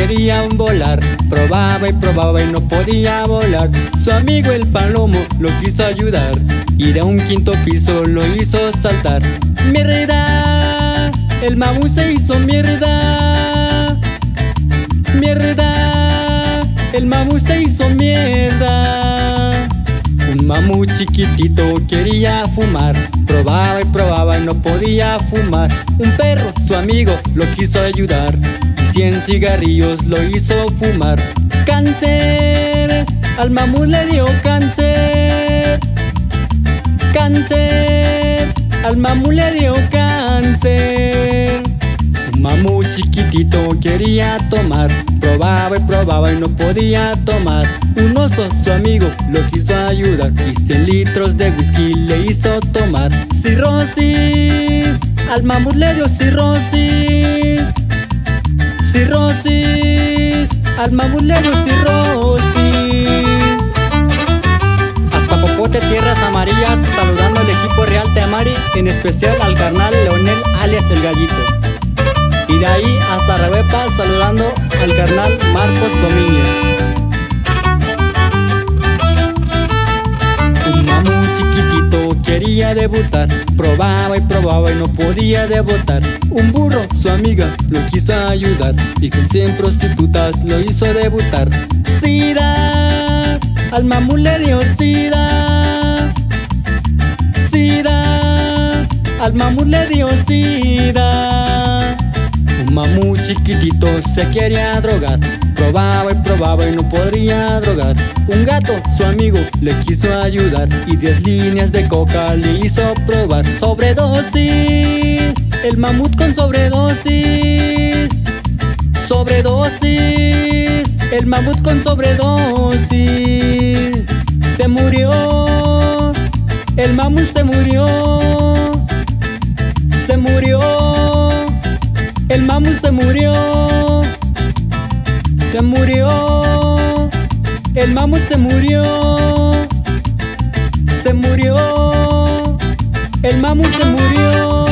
quería volar. Probaba y no podía volar. Su amigo el palomo lo quiso ayudar y de un quinto piso lo hizo saltar. ¡Mierda! El mamut se hizo mierda. ¡Mierda! El mamut se hizo mierda. Un mamut chiquitito quería fumar. Probaba y no podía fumar. Un perro, su amigo, lo quiso ayudar y 100 cigarrillos lo hizo fumar. ¡Cáncer! Al mamut le dio cáncer. ¡Cáncer! Al mamut le dio cáncer. Un mamut chiquitito quería tomar. Probaba y no podía tomar. Un oso, su amigo, lo quiso ayudar y 100 litros de whisky le hizo tomar. Cirrosis, al mamut le dio cirrosis. Cirrosis, al mamut le dio cirrosis. Hasta Popote, tierras amarillas, saludando al equipo Real Teamari, en especial al carnal Leonel alias El Gallito. Y de ahí hasta Rebepa, saludando al carnal Marcos Domínguez. Un mamut chiquitito quería debutar. Probaba y no podía debutar. Un burro, su amiga, lo quiso ayudar y con 100 prostitutas lo hizo debutar. ¡Sida! Al mamut le dio sida. ¡Sida! Al mamut le dio sida. Un mamut chiquitito se quería drogar. Probaba y no podría drogar. Un gato, su amigo, le quiso ayudar y 10 líneas de coca le hizo probar. Sobredosis, el mamut con sobredosis. Sobredosis, el mamut con sobredosis. Se murió, el mamut se murió. Se murió, el mamut se murió. Se murió, el mamut se murió. Se murió, el mamut se murió.